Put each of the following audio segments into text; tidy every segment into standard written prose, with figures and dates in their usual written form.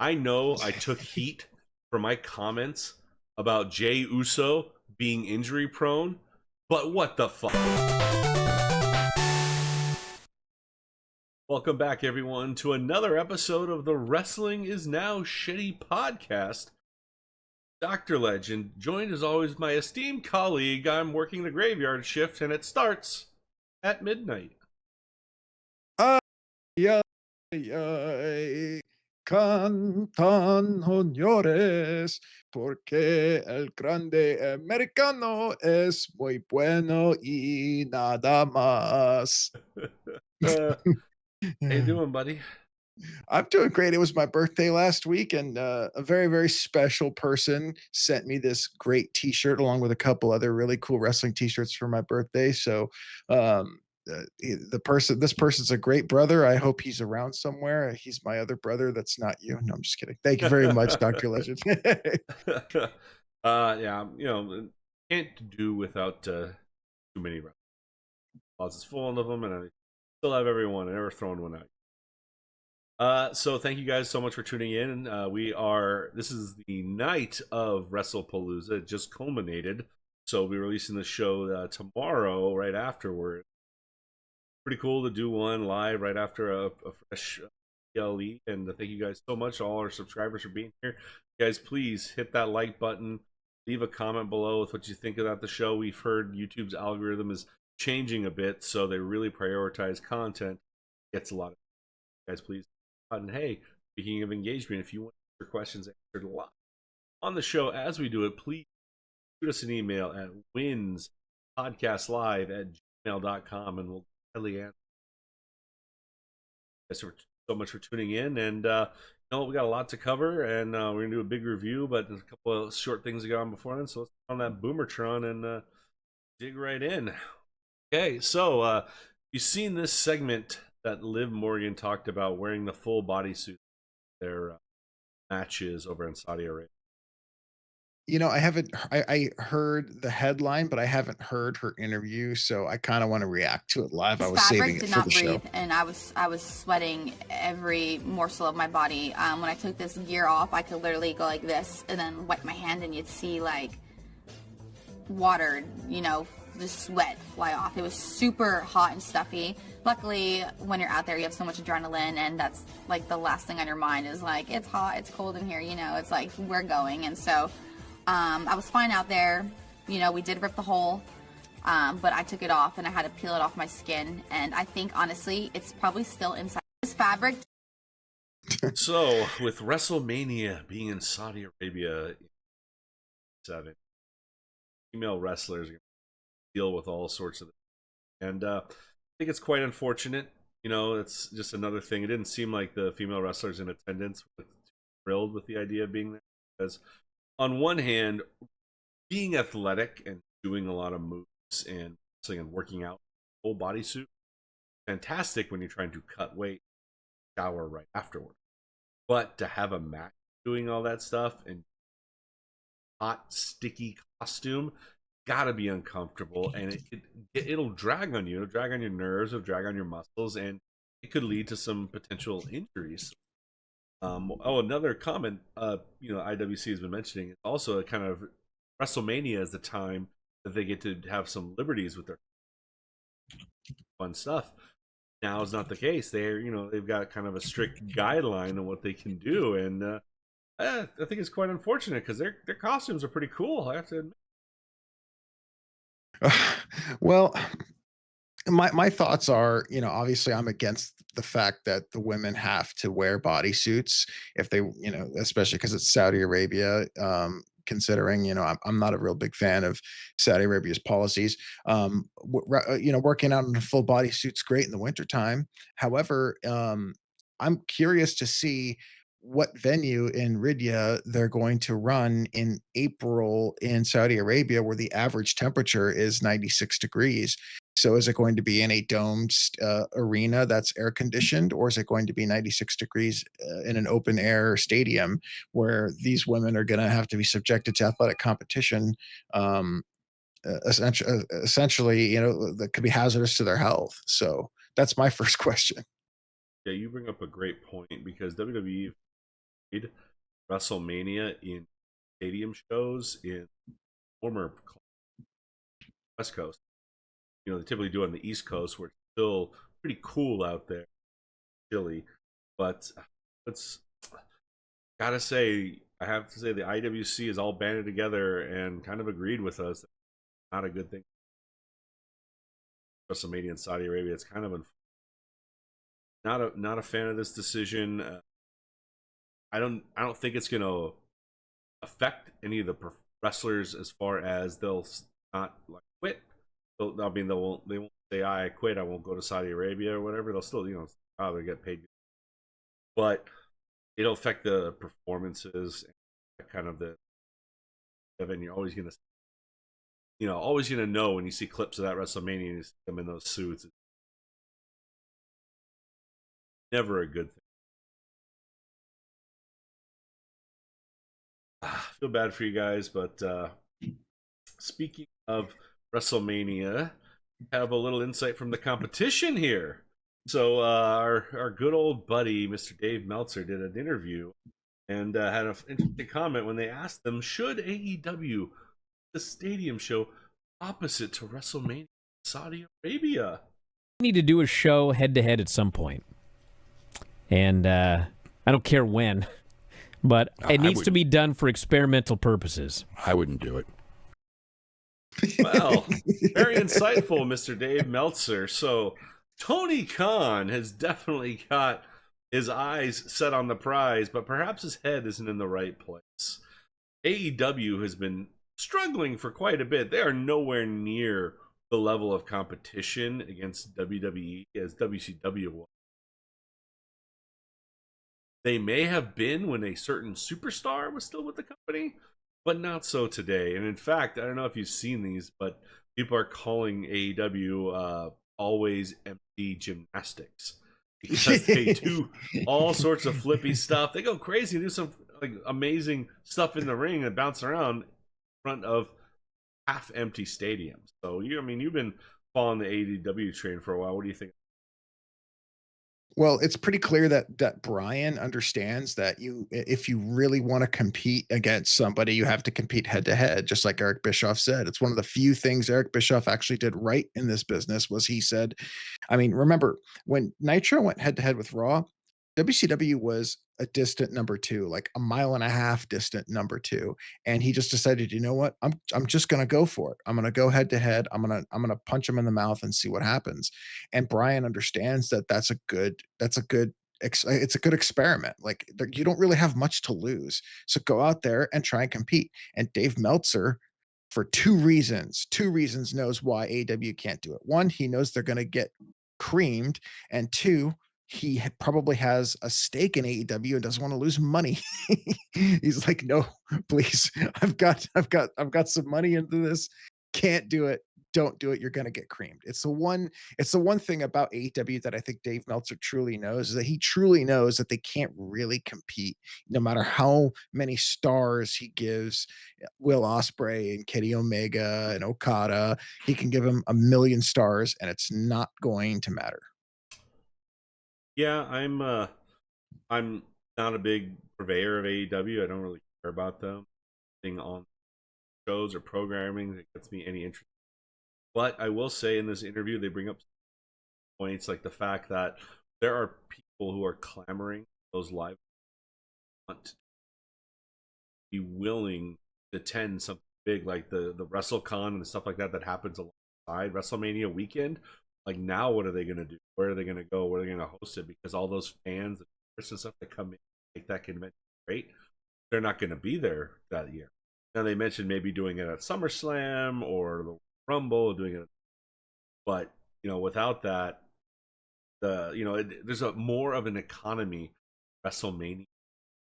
I know I took heat for my comments about Jay Uso being injury prone, but what the fuck? Welcome back, everyone, to another episode of the Wrestling is Now Shitty podcast. Dr. Legend, joined as always my esteemed colleague. I'm working the graveyard shift, and it starts at midnight. Ay, ay, ay, cantan señores, porque el grande americano es muy bueno y nada más. How you doing, buddy? I'm doing great. It was my birthday last week, and a very, very special person sent me this great T-shirt along with a couple other really cool wrestling T-shirts for my birthday. So, this person's a great brother. I hope he's around somewhere. He's my other brother. That's not you. No, I'm just kidding. Thank you very much, Doctor Legend. Yeah, can't do without too many closets full of them, and I still have everyone. I never thrown one out. So thank you guys so much for tuning in. This is the night of WrestlePalooza. It just culminated. So we'll be releasing the show tomorrow, right afterward. Pretty cool to do one live right after a fresh PLE. And thank you guys so much, all our subscribers, for being here. Guys, please hit that like button. Leave a comment below with what you think about the show. We've heard YouTube's algorithm is changing a bit, so they really prioritize content. Gets a lot of guys, please. And hey, speaking of engagement, if you want your questions answered live on the show as we do it, please shoot us an email at winspodcastlive@gmail.com and we'll gladly answer. Thanks so much for tuning in. And we got a lot to cover, and we're gonna do a big review, but there's a couple of short things to go on before then. So let's put on that Boomertron and dig right in. Okay, so you've seen this segment that Liv Morgan talked about wearing the full bodysuit their matches over in Saudi Arabia. I haven't. I heard the headline, but I haven't heard her interview, so I kind of want to react to it live. I This was saving fabric it did for not the show. breathe, and I was sweating every morsel of my body. When I took this gear off, I could literally go like this and then wipe my hand, and you'd see like water, just sweat fly off. It was super hot and stuffy. Luckily, when you're out there, you have so much adrenaline, and that's like the last thing on your mind is like, it's hot, it's cold in here, it's like, we're going. And so I was fine out there. We did rip the hole, but I took it off and I had to peel it off my skin. And I think, honestly, it's probably still inside this fabric. So, with WrestleMania being in Saudi Arabia, 7 female wrestlers deal with all sorts of, and I think it's quite unfortunate. It's just another thing. It didn't seem like the female wrestlers in attendance were thrilled with the idea of being there, because on one hand, being athletic and doing a lot of moves and wrestling and working out full bodysuit, fantastic when you're trying to cut weight, shower right afterward. But to have a match doing all that stuff and hot, sticky costume, gotta be uncomfortable, and it'll drag on you. It'll drag on your nerves, it'll drag on your muscles, and it could lead to some potential injuries. Another comment, IWC has been mentioning, it's also a kind of WrestleMania is the time that they get to have some liberties with their fun stuff. Now is not the case. They've got kind of a strict guideline on what they can do, and I think it's quite unfortunate because their costumes are pretty cool. I have to admit. Well, my thoughts are, obviously I'm against the fact that the women have to wear bodysuits if they, especially because it's Saudi Arabia. Considering, I'm not a real big fan of Saudi Arabia's policies. Working out in a full bodysuit's great in the wintertime. However, I'm curious to see what venue in Riyadh they're going to run in April in Saudi Arabia, where the average temperature is 96 degrees. So is it going to be in a domed arena that's air conditioned, or is it going to be 96 degrees in an open air stadium where these women are going to have to be subjected to athletic competition? Essentially, that could be hazardous to their health. So that's my first question. Yeah, you bring up a great point because WWE avoid WrestleMania in stadium shows in former West Coast. You know, they typically do it on the East Coast where it's still pretty cool out there, chilly. But it's gotta say, I have to say, the IWC is all banded together and kind of agreed with us. Not a good thing. WrestleMania in Saudi Arabia. It's kind of not a fan of this decision. I don't think it's going to affect any of the wrestlers as far as they'll not like quit. I mean, they won't say I quit. I won't go to Saudi Arabia or whatever. They'll still probably get paid, but it'll affect the performances and kind of the event. You're always gonna always gonna know when you see clips of that WrestleMania and you see them in those suits. It's never a good thing. I feel bad for you guys, but speaking of WrestleMania, have a little insight from the competition here. So our good old buddy, Mr. Dave Meltzer, did an interview and had an interesting comment when they asked them, should AEW the stadium show opposite to WrestleMania Saudi Arabia? We need to do a show head-to-head at some point. And I don't care when, but it needs to be done for experimental purposes. I wouldn't do it. Well, very insightful, Mr. Dave Meltzer. So Tony Khan has definitely got his eyes set on the prize, but perhaps his head isn't in the right place. AEW has been struggling for quite a bit. They are nowhere near the level of competition against WWE as WCW was. They may have been when a certain superstar was still with the company, but not so today. And in fact, I don't know if you've seen these, but people are calling AEW always empty gymnastics because they do all sorts of flippy stuff. They go crazy, do some like amazing stuff in the ring and bounce around in front of half empty stadiums. So you've been following the AEW train for a while. What do you think? Well, it's pretty clear that Brian understands that if you really want to compete against somebody, you have to compete head to head, just like Eric Bischoff said. It's one of the few things Eric Bischoff actually did right in this business was he said, I mean, remember when Nitro went head to head with Raw, WCW was a distant number two, like a mile and a half distant number two. And he just decided, you know what? I'm just gonna go for it. I'm gonna go head to head. I'm gonna punch him in the mouth and see what happens. And Brian understands that it's a good experiment. Like you don't really have much to lose. So go out there and try and compete. And Dave Meltzer, for two reasons knows why AEW can't do it. One, he knows they're gonna get creamed, and two, he probably has a stake in AEW and doesn't want to lose money. He's like, no, please, I've got some money into this. Can't do it. Don't do it. You're going to get creamed. It's the one thing about AEW that I think Dave Meltzer truly knows is that he truly knows that they can't really compete no matter how many stars he gives Will Ospreay and Kenny Omega and Okada. He can give him 1,000,000 stars and it's not going to matter. Yeah, I'm not a big purveyor of AEW. I don't really care about them being on shows or programming that gets me any interest. But I will say in this interview they bring up points like the fact that there are people who are clamoring those live want to be willing to attend something big like the WrestleCon and stuff like that happens alongside WrestleMania weekend. Like now, what are they going to do? Where are they going to go? Where are they going to host it? Because all those fans and stuff that come in make that convention great, they're not going to be there that year. Now they mentioned maybe doing it at SummerSlam or the Rumble, doing it, but without that, there's a more of an economy WrestleMania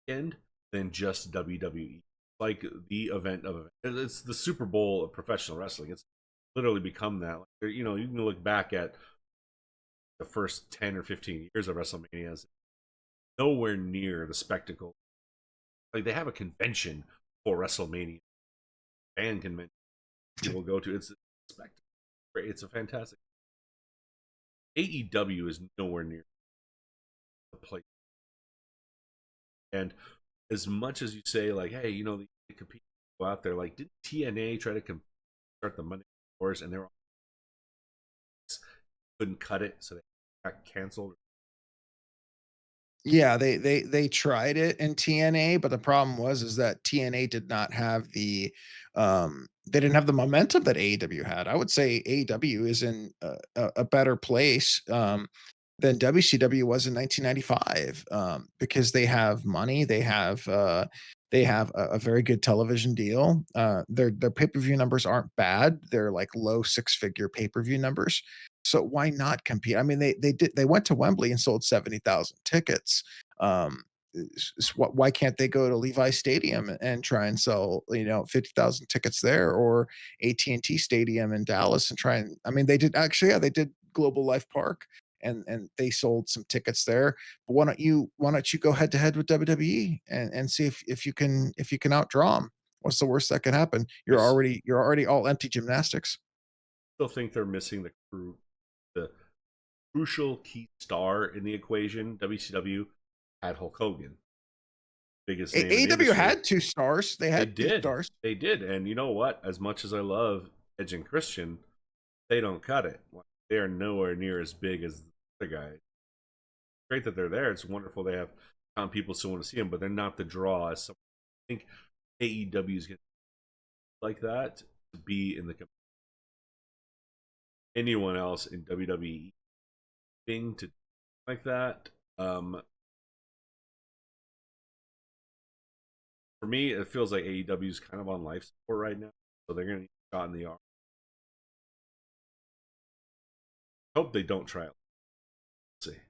weekend than just WWE. Like the event of it's the Super Bowl of professional wrestling. It's literally become that. Like, you can look back at the first 10 or 15 years of WrestleMania as nowhere near the spectacle. Like they have a convention for WrestleMania, fan convention people go to. It's a spectacle. It's a fantastic. AEW is nowhere near the place. And as much as you say, like, hey, they compete, go out there. Like, did TNA try to start the Monday Wars, and they couldn't cut it, so they got canceled? Yeah, they tried it in TNA, but the problem was is that TNA did not have they didn't have the momentum that AEW had. I would say AEW is in a better place than WCW was in 1995 because they have money, they have a very good television deal. Their pay-per-view numbers aren't bad. They're like low six-figure pay-per-view numbers. So why not compete? I mean, they went to Wembley and sold 70,000 tickets. Um, why can't they go to Levi Stadium and try and sell 50,000 tickets there, or AT&T Stadium in Dallas and try and I mean they did actually, yeah, they did Global Life Park and they sold some tickets there. But why don't you go head to head with WWE and see if you can outdraw them? What's the worst that could happen? I You're already all empty gymnastics. still think they're missing the crucial key star in the equation. WCW had Hulk Hogan, biggest name in the AEW industry. had two stars. They They had two did. stars. They did. And you know what? As much as I love Edge and Christian, they don't cut it. They are nowhere near as big as the other guys. Great that they're there. It's wonderful they have people still want to see them, but they're not the draw as some. I think AEW is going to like that to be in the anyone else in WWE thing to like that. For me, it feels like AEW is kind of on life support right now, so they're going to need a shot in the arm. Hope they don't try it. Let's see.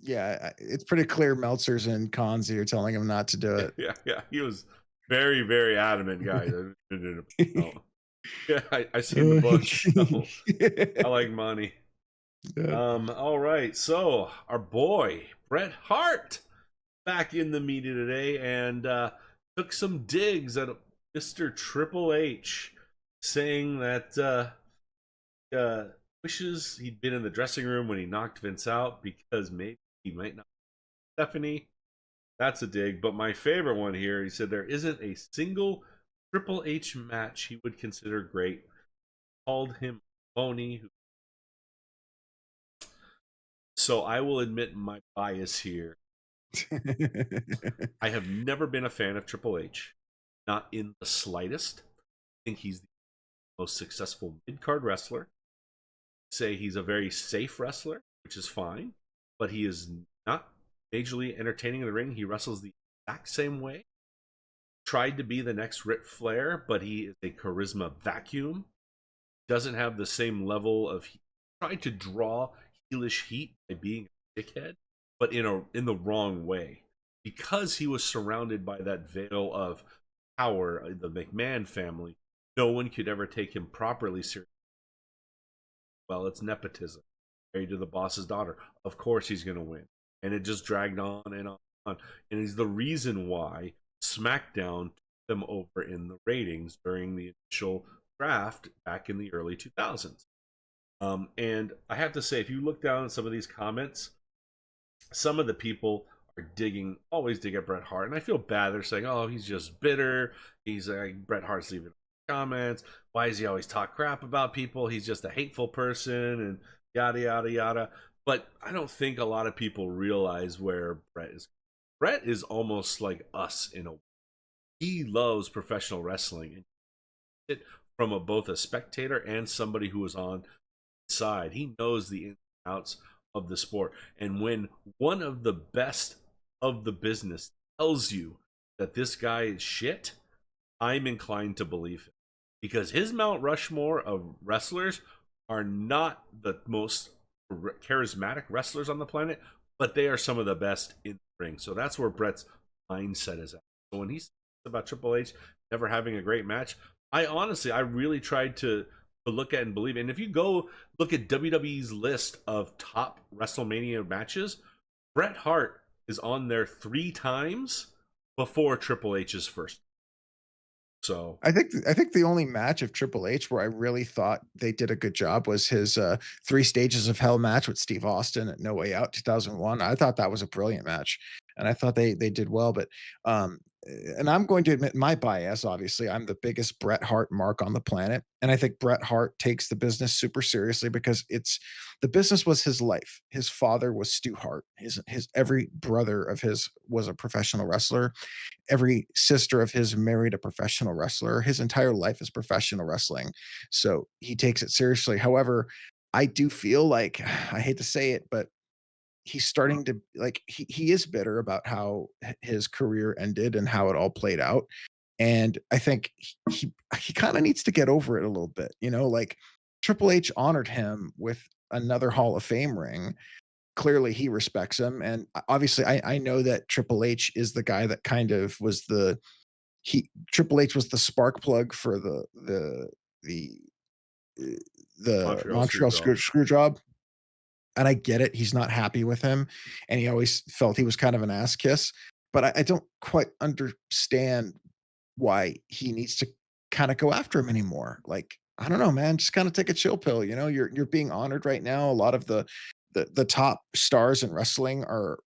Yeah, it's pretty clear Meltzer's and Kanzi are telling him not to do it. Yeah. He was very, very adamant, guys. No. Yeah, I seen the book. So I like money. Yeah. All right. So our boy Bret Hart back in the media today and took some digs at Mr. Triple H, saying that wishes he'd been in the dressing room when he knocked Vince out because maybe he might not. Stephanie, that's a dig. But my favorite one here, he said there isn't a single Triple H match he would consider great. Called him phony. So I will admit my bias here. I have never been a fan of Triple H, not in the slightest. I think he's the most successful mid-card wrestler. Say he's a very safe wrestler, which is fine, but he is not majorly entertaining in the ring. He wrestles the exact same way. Tried to be the next Ric Flair, but he is a charisma vacuum. Doesn't have the same level of. Tried to draw heelish heat by being a dickhead, but in the wrong way, because he was surrounded by that veil of power, the McMahon family. No one could ever take him properly seriously. Well, it's nepotism. Married to the boss's daughter. Of course he's going to win. And it just dragged on and on. And he's the reason why SmackDown took them over in the ratings during the initial draft back in the early 2000s. And I have to say, if you look down at some of these comments, some of the people are always dig at Bret Hart. And I feel bad. They're saying, oh, he's just bitter. He's like, Bret Hart's leaving comments. Why does he always talk crap about people? He's just a hateful person and yada, yada, yada. But I don't think a lot of people realize where Bret is. Bret is almost like us in a way. He loves professional wrestling. And it from both a spectator and somebody who is on the side. He knows the ins and outs of the sport. And when one of the best of the business tells you that this guy is shit, I'm inclined to believe it. Because his Mount Rushmore of wrestlers are not the most charismatic wrestlers on the planet, but they are some of the best in the ring. So that's where Bret's mindset is at. So when he says about Triple H never having a great match, I really tried to look at and believe it. And if you go look at WWE's list of top WrestleMania matches, Bret Hart is on there 3 times before Triple H's first. So I think the only match of Triple H where I really thought they did a good job was his 3 Stages of Hell match with Steve Austin at No Way Out 2001. I thought that was a brilliant match. and I thought they did well. But um, and I'm going to admit my bias. Obviously, I'm the biggest Bret Hart mark on the planet, and I think Bret Hart takes the business super seriously because it's the business was his life. His father was Stu Hart. His every brother of his was a professional wrestler. Every sister of his married a professional wrestler. His entire life is professional wrestling. So he takes it seriously. However, I do feel like I hate to say it, but he's starting to like he is bitter about how his career ended and how it all played out. And I think he kind of needs to get over it a little bit, like Triple H honored him with another Hall of Fame ring. Clearly he respects him. And obviously I know that Triple H is the guy that kind of was he Triple H was the spark plug for the uh, the Montreal Montreal Screwjob. screw job. And I get it. He's not happy with him. And he always felt he was kind of an ass kiss. But I don't quite understand why he needs to kind of go after him anymore. Like, I don't know, man. Just kind of take a chill pill. You're being honored right now. A lot of the top stars in wrestling are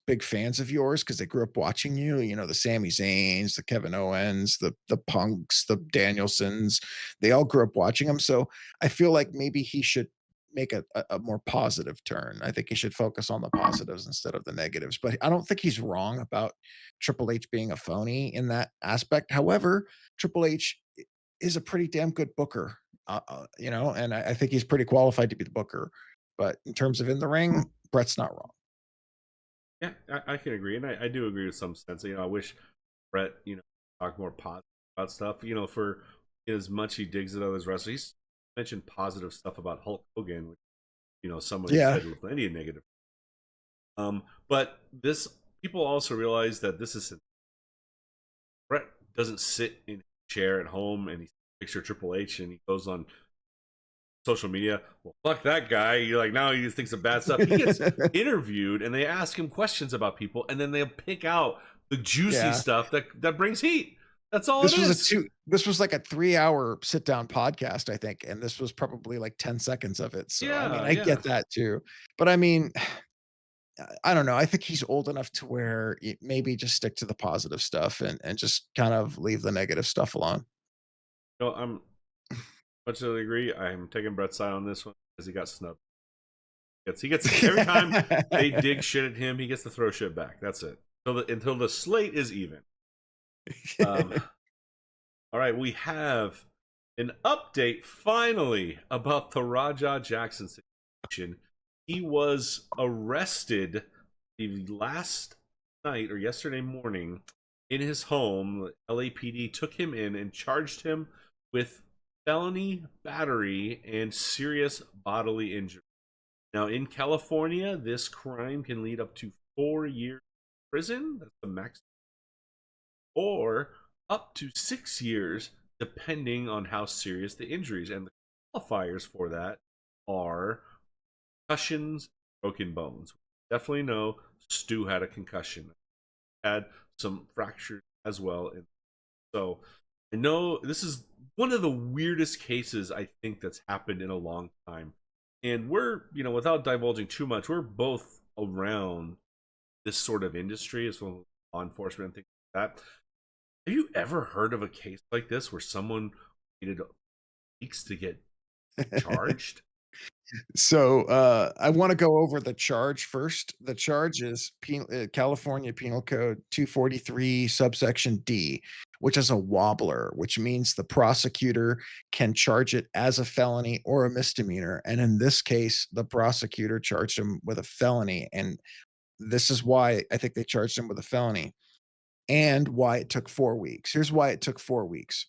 big fans of yours because they grew up watching you. The Sami Zayns, the Kevin Owens, the Punks, the Danielsons. They all grew up watching him. So I feel like maybe he should make a more positive turn. I think he should focus on the positives instead of the negatives. But I don't think he's wrong about Triple H being a phony in that aspect. However, Triple H is a pretty damn good booker, and I think he's pretty qualified to be the booker. But in terms of in the ring, Brett's not wrong. Yeah, I can agree, and I do agree with some sense. I wish Brett, talk more positive about stuff. For as much he digs at others wrestlers, he's mentioned positive stuff about Hulk Hogan, which someone Yeah. said with plenty of negative. But this people also realize that this is Brett doesn't sit in a chair at home and he picture Triple H and he goes on social media. Well, fuck that guy. You're like, now he just thinks of bad stuff. He gets interviewed and they ask him questions about people, and then they'll pick out the juicy Yeah. stuff that brings heat. That's all it is. This was like a 3-hour sit down podcast, I think, and this was probably like 10 seconds of it. So I mean, I get that too, but I mean, I don't know. I think he's old enough to where maybe just stick to the positive stuff and just kind of leave the negative stuff alone. I'm much to agree. I'm taking Brett's side on this one because he got snubbed. He gets every time they dig shit at him, he gets to throw shit back. That's it until the slate is even. All right, we have an update finally about the Raja Jackson situation. He was arrested the last night or yesterday morning in his home. LAPD took him in and charged him with felony battery and serious bodily injury. Now, in California, this crime can lead up to 4 years in prison. That's the maximum. Or up to 6 years, depending on how serious the injuries. And the qualifiers for that are concussions, broken bones. Definitely know Stu had a concussion, had some fractures as well. So I know this is one of the weirdest cases I think that's happened in a long time. And we're, without divulging too much, we're both around this sort of industry as well as law enforcement and things like that. Have you ever heard of a case like this where someone waited weeks to get charged? So I want to go over the charge first. The charge is California Penal Code 243 subsection D, which is a wobbler, which means the prosecutor can charge it as a felony or a misdemeanor. And in this case, the prosecutor charged him with a felony. And this is why I think they charged him with a felony and why it took 4 weeks. Here's why it took 4 weeks.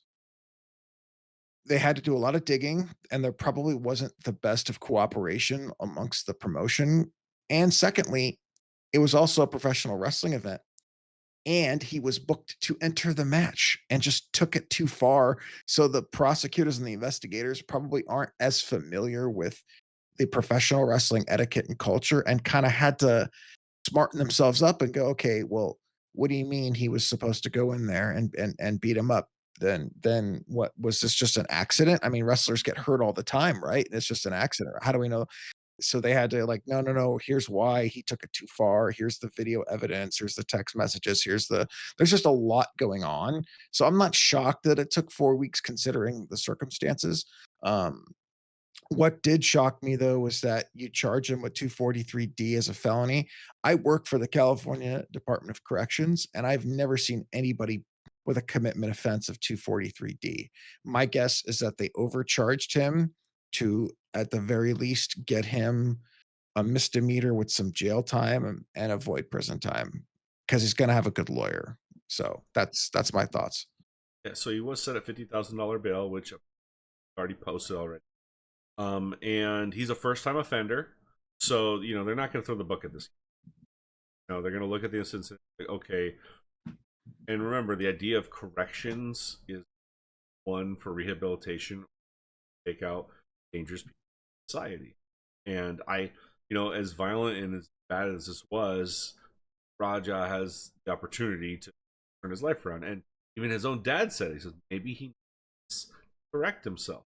They had to do a lot of digging, and there probably wasn't the best of cooperation amongst the promotion. And secondly, it was also a professional wrestling event, and he was booked to enter the match and just took it too far. So the prosecutors and the investigators probably aren't as familiar with the professional wrestling etiquette and culture and kind of had to smarten themselves up and go, okay, well, what do you mean he was supposed to go in there and beat him up? Then what was this just an accident? I mean, wrestlers get hurt all the time, right? It's just an accident. How do we know? so they had to like, no, here's why he took it too far. Here's the video evidence. Here's the text messages. There's just a lot going on. So I'm not shocked that it took 4 weeks considering the circumstances. Um, what did shock me though was that you charge him with 243D as a felony. I work for the California Department of Corrections, and I've never seen anybody with a commitment offense of 243D. My guess is that they overcharged him to, at the very least, get him a misdemeanor with some jail time and avoid prison time because he's going to have a good lawyer. So that's my thoughts. Yeah, so he was set at $50,000 bail, which I've already posted already. And he's a first-time offender, so they're not going to throw the book at this. They're going to look at the instance and say, okay. And remember, the idea of corrections is one for rehabilitation, take out dangerous people in society. And as violent and as bad as this was, Raja has the opportunity to turn his life around. And even his own dad said, he says, maybe he needs to correct himself.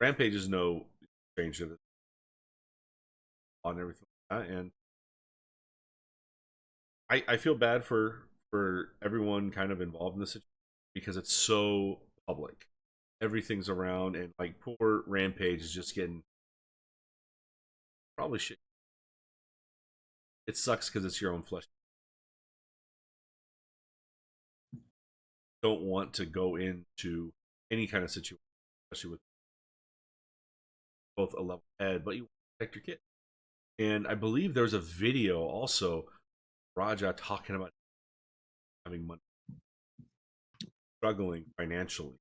Rampage is no stranger to this and everything like that. And I feel bad for everyone kind of involved in this situation because it's so public. Everything's around, and like poor Rampage is just getting probably shit. It sucks because it's your own flesh. Don't want to go into any kind of situation, especially with both a level head, but you want to protect your kid. And I believe there's a video also, Raja talking about having money, struggling financially.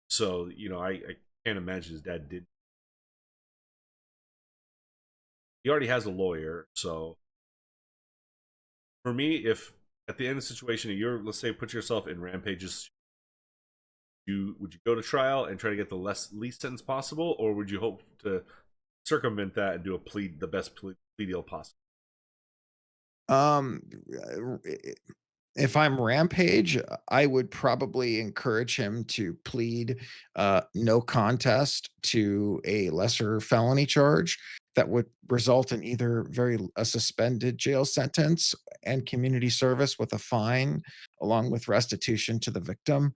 So, I can't imagine his dad did. He already has a lawyer. So for me, if at the end of the situation, let's say, put yourself in Rampage's, would you go to trial and try to get the least sentence possible, or would you hope to circumvent that and do the best plea deal possible? If I'm Rampage, I would probably encourage him to plead no contest to a lesser felony charge that would result in either a suspended jail sentence and community service with a fine, along with restitution to the victim.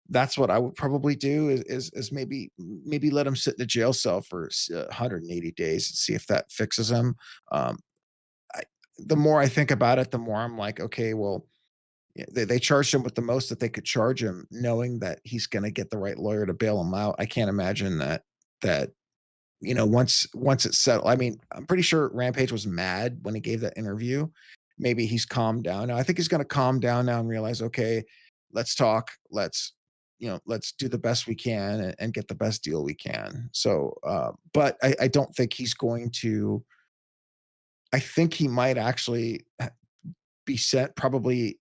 That's what I would probably do. Is maybe let him sit in a jail cell for 180 days and see if that fixes him. Um, the more I think about it, the more I'm like, okay, well, yeah, they charged him with the most that they could charge him, knowing that he's going to get the right lawyer to bail him out. I can't imagine that once it's settled. I mean, I'm pretty sure Rampage was mad when he gave that interview. Maybe he's calmed down now. I think he's going to calm down now and realize, okay, let's talk. Let's do the best we can and get the best deal we can. So, but I don't think he's going to. I think he might actually be sent probably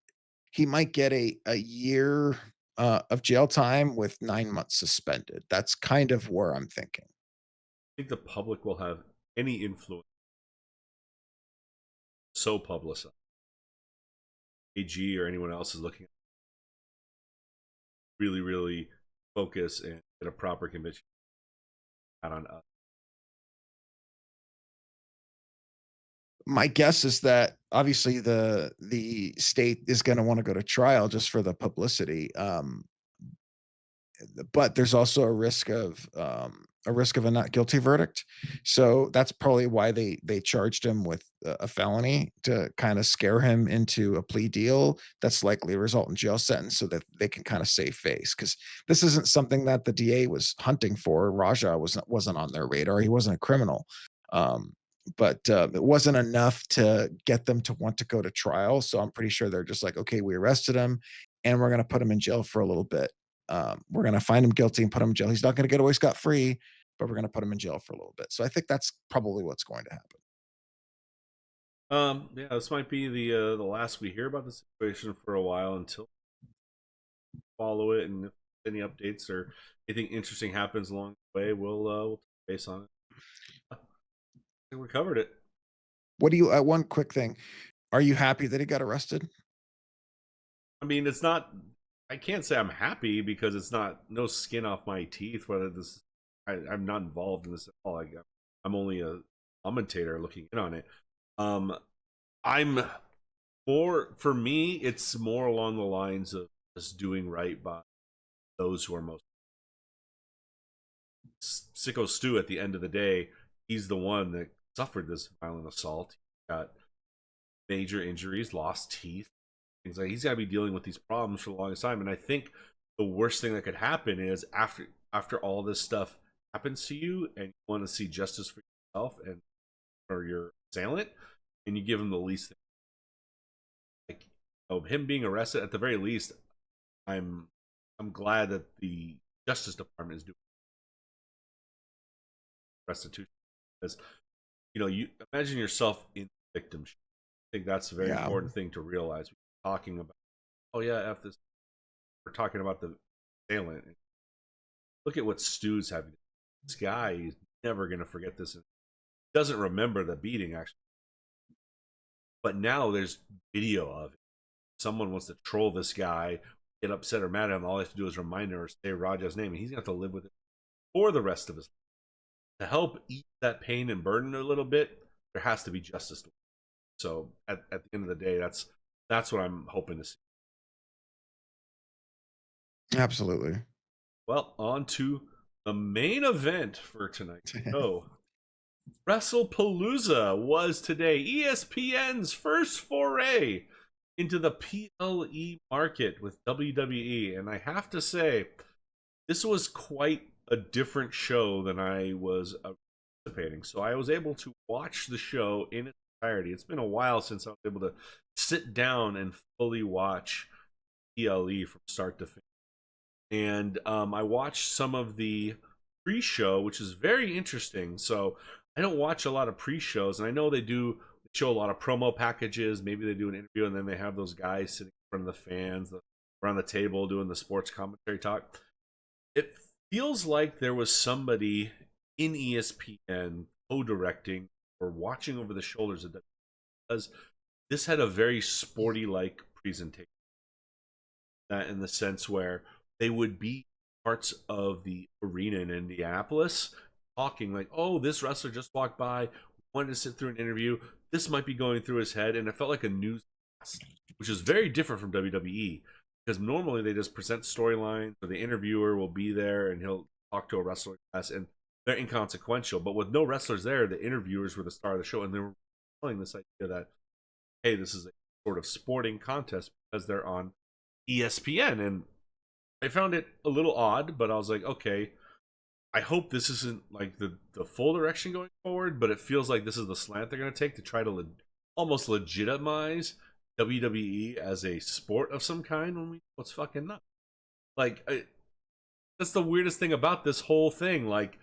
he might get a year of jail time with 9 months suspended. That's kind of where I'm thinking. I think the public will have any influence so publicized. AG or anyone else is looking at really, really focus and get a proper conviction out on us. My guess is that obviously the state is going to want to go to trial just for the publicity. But there's also a risk of a not guilty verdict. So that's probably why they charged him with a felony to kind of scare him into a plea deal that's likely to result in jail sentence so that they can kind of save face. Because this isn't something that the DA was hunting for. Raja wasn't on their radar. He wasn't a criminal. But it wasn't enough to get them to want to go to trial. So I'm pretty sure they're just like, okay, we arrested him and we're going to put him in jail for a little bit. We're going to find him guilty and put him in jail. He's not going to get away scot free, but we're going to put him in jail for a little bit. So I think that's probably what's going to happen. Yeah, this might be the last we hear about the situation for a while until follow it, and if any updates or anything interesting happens along the way, we'll touch base on it. I think we covered it. What do you? One quick thing: are you happy that he got arrested? I mean, it's not. I can't say I'm happy because it's not no skin off my teeth. Whether I'm not involved in this at all. I'm only a commentator looking in on it. I'm for me, it's more along the lines of just doing right by those who are most. Sicko Stu, at the end of the day, he's the one that suffered this violent assault. He got major injuries, lost teeth, things like he's got to be dealing with these problems for the longest time. And I think the worst thing that could happen is after all this stuff happens to you, and you want to see justice for yourself and or your assailant, and you give him the least thing. Like, him being arrested, at the very least, I'm glad that the Justice Department is doing restitution, because you imagine yourself in the victim. I think that's a very important thing to realize. We're talking about, oh yeah, F this. We're talking about the assailant. Look at what Stu's having. This guy is never going to forget this. He doesn't remember the beating, actually. But now there's video of it. Someone wants to troll this guy, get upset or mad at him. All they have to do is remind him or say Raja's name, and he's going to have to live with it for the rest of his life. To help ease that pain and burden a little bit, there has to be justice. So at the end of the day, that's what I'm hoping to see. Absolutely. Well, on to the main event for tonight's show. Wrestlepalooza was today ESPN's first foray into the PLE market with WWE, and I have to say, this was quite a different show than I was anticipating. So I was able to watch the show in its entirety. It's been a while since I was able to sit down and fully watch PLE from start to finish. And I watched some of the pre-show, which is very interesting. So I don't watch a lot of pre-shows, and I know they show a lot of promo packages. Maybe they do an interview, and then they have those guys sitting in front of the fans around the table doing the sports commentary talk. It feels like there was somebody in ESPN co-directing or watching over the shoulders of them, because this had a very sporty-like presentation. That in the sense where they would be parts of the arena in Indianapolis talking like, oh, this wrestler just walked by, wanted to sit through an interview, this might be going through his head, and it felt like a news, which is very different from WWE, because normally they just present storylines, or the interviewer will be there and he'll talk to a wrestler, and they're inconsequential. But with no wrestlers there, the interviewers were the star of the show, and they were telling this idea that, hey, this is a sort of sporting contest because they're on ESPN. And I found it a little odd, but I was like, okay, I hope this isn't like the full direction going forward, but it feels like this is the slant they're going to take to try to almost legitimize WWE as a sport of some kind, when we know it's fucking not. Like, that's the weirdest thing about this whole thing. Like,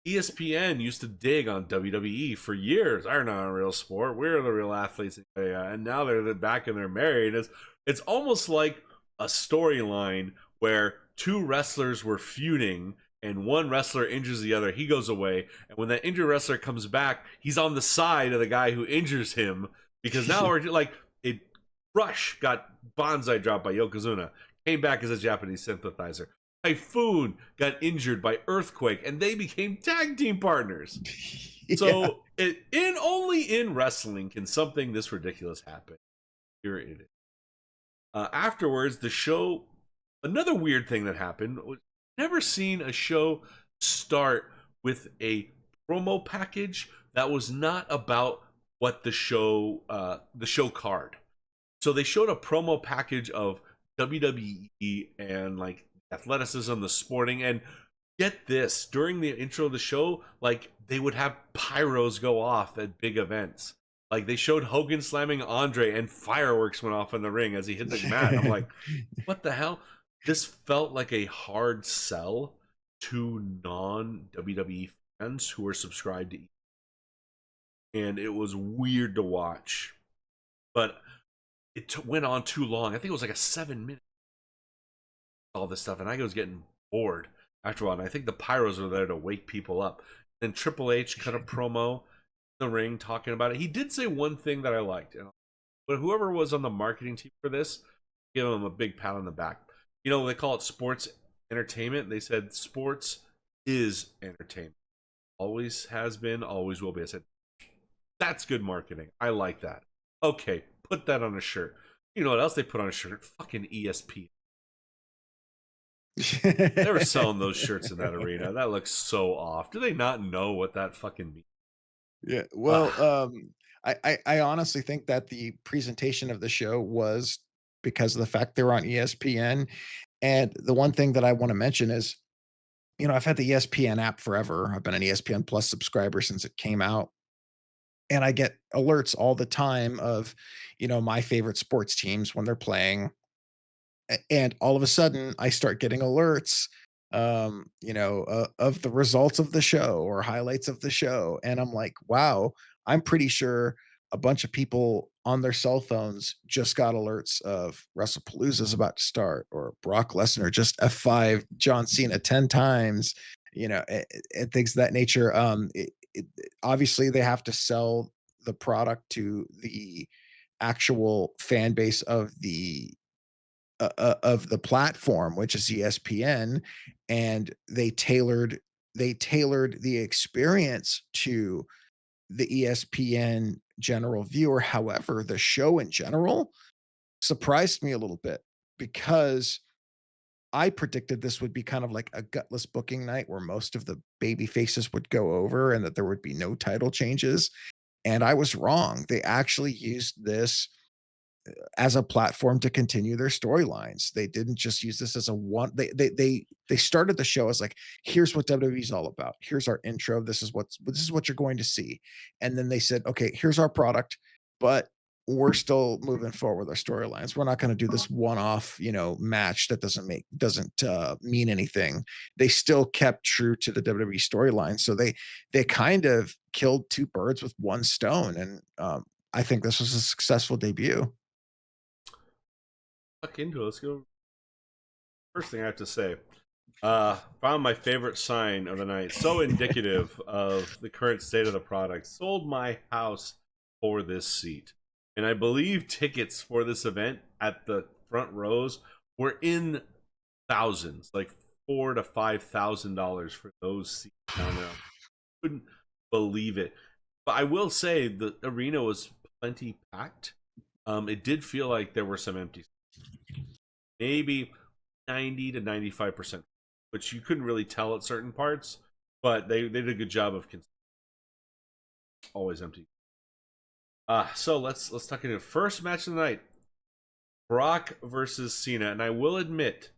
ESPN used to dig on WWE for years. They're not a real sport. We're the real athletes. And now they're back and they're married. It's almost like a storyline where two wrestlers were feuding and one wrestler injures the other. He goes away. And when that injured wrestler comes back, he's on the side of the guy who injures him. Because now we're like, Rush got bonsai dropped by Yokozuna. Came back as a Japanese sympathizer. Typhoon got injured by Earthquake, and they became tag team partners. So, only in wrestling can something this ridiculous happen. Here it is. Afterwards, the show, another weird thing that happened, never seen a show start with a promo package that was not about what the show card. So they showed a promo package of WWE and like athleticism, the sporting, and get this, during the intro of the show, like they would have pyros go off at big events. Like they showed Hogan slamming Andre and fireworks went off in the ring as he hit the mat. I'm like, what the hell? This felt like a hard sell to non-WWE fans who are subscribed to E! And it was weird to watch. But it went on too long. I think it was like a 7-minute all this stuff, and I was getting bored after a while. And I think the pyros were there to wake people up. Then Triple H cut a promo in the ring talking about it. He did say one thing that I liked, but whoever was on the marketing team for this, give him a big pat on the back. You know, they call it sports entertainment. They said sports is entertainment. always has been, always will be. I said, that's good marketing. I like that. Okay, put that on a shirt. You know what else they put on a shirt? Fucking ESPN. They were selling those shirts in that arena. That looks so off. Do they not know what that fucking means? Yeah. Well, I honestly think that the presentation of the show was because of the fact they were on ESPN. And the one thing that I want to mention is, I've had the ESPN app forever. I've been an ESPN Plus subscriber since it came out. And I get alerts all the time of, my favorite sports teams when they're playing. And all of a sudden I start getting alerts, of the results of the show or highlights of the show. And I'm like, wow, I'm pretty sure a bunch of people on their cell phones just got alerts of WrestlePalooza is about to start, or Brock Lesnar just F5 John Cena 10 times, and things of that nature. Obviously they have to sell the product to the actual fan base of the platform, which is ESPN, and they tailored the experience to the ESPN general viewer. However, the show in general surprised me a little bit because I predicted this would be kind of like a gutless booking night where most of the baby faces would go over and that there would be no title changes. And I was wrong. They actually used this as a platform to continue their storylines. They didn't just use this as a one. They started the show as like, here's what WWE is all about. Here's our intro. This is what you're going to see. And then they said, okay, here's our product, but we're still moving forward with our storylines. We're not going to do this one-off, match that doesn't mean anything. They still kept true to the WWE storyline. So they kind of killed two birds with one stone. And I think this was a successful debut. Fuck into it. Let's go. First thing I have to say, found my favorite sign of the night. So indicative of the current state of the product. Sold my house for this seat. And I believe tickets for this event at the front rows were in thousands, like $4,000 to $5,000 for those seats down there. I couldn't believe it. But I will say the arena was plenty packed. It did feel like there were some empty seats. Maybe 90 to 95%, which you couldn't really tell at certain parts, but they did a good job of always empty. So let's talk into first match of the night. Brock versus Cena. And I will admit,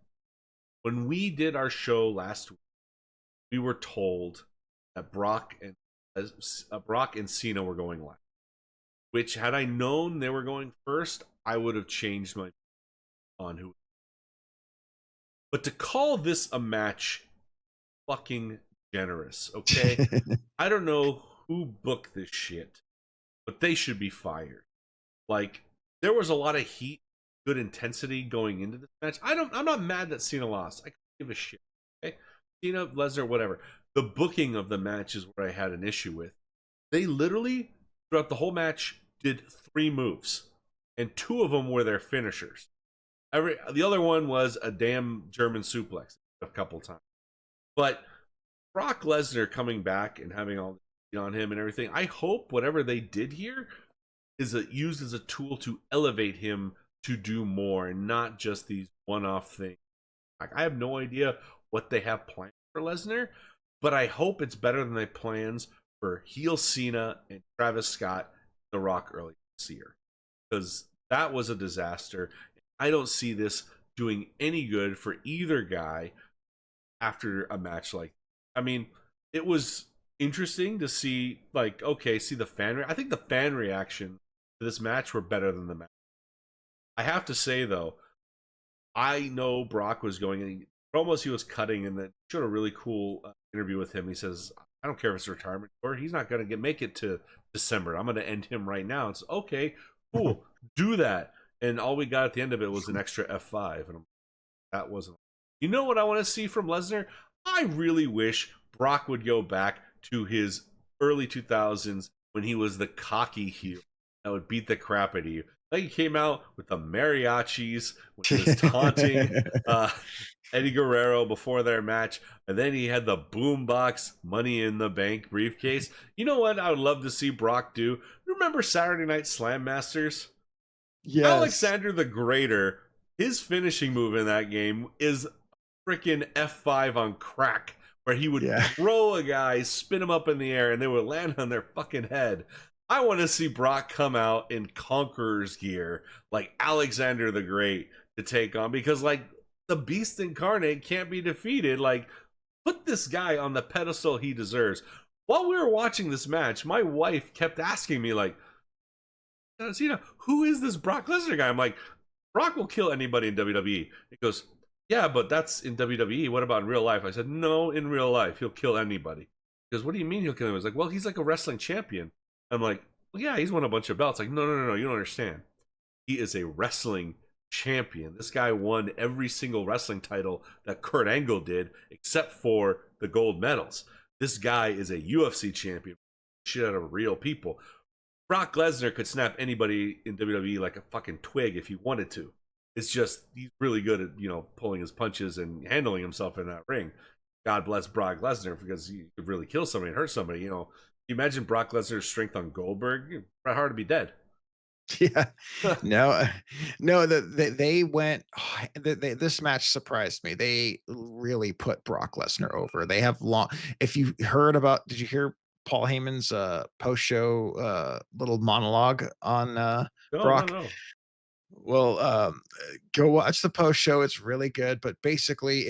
when we did our show last week, we were told that Brock and Cena were going last. Which, had I known they were going first, I would have changed my on who. But to call this a match, fucking generous, okay? I don't know who booked this shit, but they should be fired. Like, there was a lot of heat, good intensity going into this match. I'm not mad that Cena lost. I couldn't give a shit. Okay? Cena, Lesnar, whatever. The booking of the match is what I had an issue with. They literally, throughout the whole match, did 3 moves, and 2 of them were their finishers. The other one was a damn German suplex a couple times. But Brock Lesnar coming back and having all the on him and everything, I hope whatever they did here is used as a tool to elevate him to do more and not just these one-off things. Like, I have no idea what they have planned for Lesnar, but I hope it's better than their plans for heel Cena and Travis Scott, The Rock early this year, because that was a disaster. I don't see this doing any good for either guy after a match like that. I mean, it was interesting to see, like, okay, see the fan. I think the fan reaction to this match were better than the match. I have to say though, I know Brock was going in promos he was cutting, and then showed a really cool interview with him. He says, "I don't care if it's a retirement tour. He's not going to make it to December. I'm going to end him right now." It's okay, cool, do that. And all we got at the end of it was an extra F5, and that wasn't. You know what I want to see from Lesnar? I really wish Brock would go back to his early 2000s when he was the cocky heel that would beat the crap out of you. Then he came out with the mariachis, which was taunting Eddie Guerrero before their match, and then he had the boombox Money in the Bank briefcase. You know what I would love to see Brock do? Remember Saturday Night Slam Masters? Yes. Alexander the Greater, his finishing move in that game is freaking F5 on crack, where he would throw a guy, spin him up in the air, and they would land on their fucking head. I want to see Brock come out in Conqueror's gear, like Alexander the Great, to take on, because like the Beast Incarnate can't be defeated. Like, put this guy on the pedestal he deserves. While we were watching this match, my wife kept asking me, like, Cena, who is this Brock Lesnar guy? I'm like, Brock will kill anybody in WWE. He goes, yeah, but that's in WWE. What about in real life? I said, no, in real life, he'll kill anybody. He goes, what do you mean he'll kill anybody? I was like, well, he's like a wrestling champion. I'm like, well, yeah, he's won a bunch of belts. Like, no, you don't understand. He is a wrestling champion. This guy won every single wrestling title that Kurt Angle did, except for the gold medals. This guy is a UFC champion. Shit out of real people. Brock Lesnar could snap anybody in WWE like a fucking twig if he wanted to. It's just, he's really good at, pulling his punches and handling himself in that ring. God bless Brock Lesnar, because he could really kill somebody and hurt somebody. You imagine Brock Lesnar's strength on Goldberg, Bret Hart would be dead. Yeah, no, they went. This match surprised me. They really put Brock Lesnar over. They have long. If you heard about, did you hear Paul Heyman's post-show little monologue on Brock? No. Well, go watch the post-show. It's really good. But basically,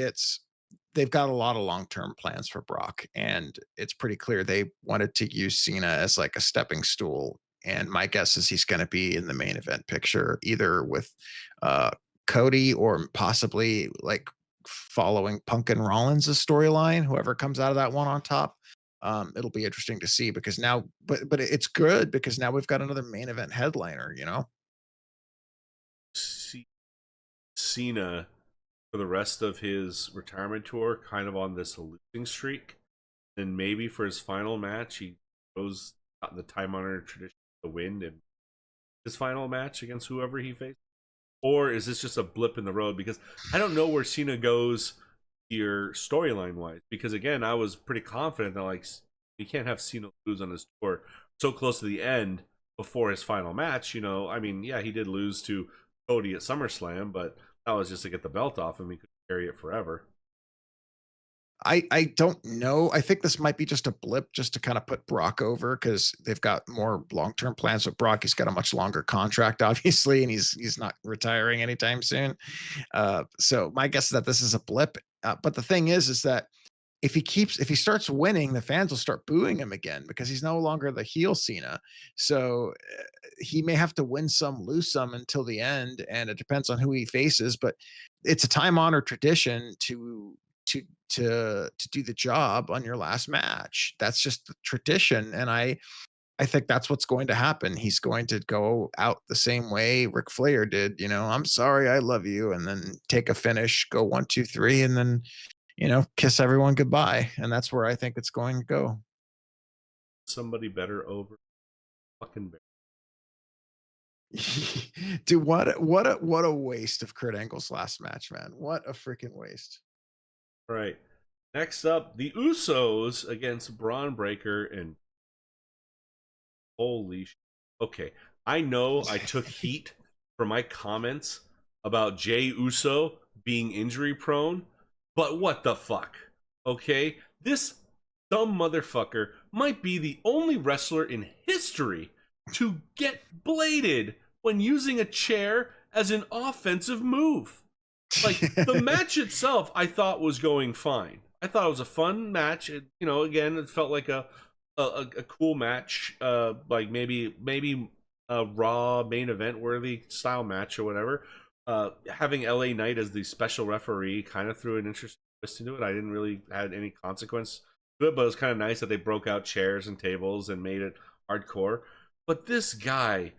they've got a lot of long-term plans for Brock, and it's pretty clear they wanted to use Cena as like a stepping stool. And my guess is he's going to be in the main event picture, either with Cody or possibly like following Punk and Rollins' storyline. Whoever comes out of that one on top, it'll be interesting to see, because now, but it's good because now we've got another main event headliner. Cena, for the rest of his retirement tour, kind of on this losing streak, and maybe for his final match, he goes the time-honored tradition to win in his final match against whoever he faces. Or is this just a blip in the road? Because I don't know where Cena goes here storyline wise. Because again, I was pretty confident that like you can't have Cena lose on his tour so close to the end before his final match. I mean, yeah, he did lose to Cody at SummerSlam, but that was just to get the belt off him. He could carry it forever. I don't know. I think this might be just a blip just to kind of put Brock over, because they've got more long-term plans with Brock. He's got a much longer contract, obviously, and he's not retiring anytime soon. So my guess is that this is a blip. But the thing is that if he starts winning, the fans will start booing him again, because he's no longer the heel Cena. So he may have to win some, lose some until the end, and it depends on who he faces. But it's a time-honored tradition to do the job on your last match. That's just the tradition, and I think that's what's going to happen. He's going to go out the same way Ric Flair did. I'm sorry, I love you, and then take a finish, go 1, 2, 3, and then kiss everyone goodbye. And that's where I think it's going to go. Somebody better over fucking bear. Dude, what a waste of Kurt Angle's last match, man. What a freaking waste. All right. Next up, the Usos against Braun Breaker and holy shit. Okay. I know I took heat for my comments about Jey Uso being injury prone, but what the fuck? Okay? This dumb motherfucker might be the only wrestler in history to get bladed when using a chair as an offensive move. Like, the match itself, I thought was going fine. I thought it was a fun match. Again, it felt like a cool match, like maybe a Raw main event worthy style match or whatever. Having LA Knight as the special referee kind of threw an interesting twist into it. I didn't really had any consequence to it, but it was kind of nice that they broke out chairs and tables and made it hardcore. But this guy,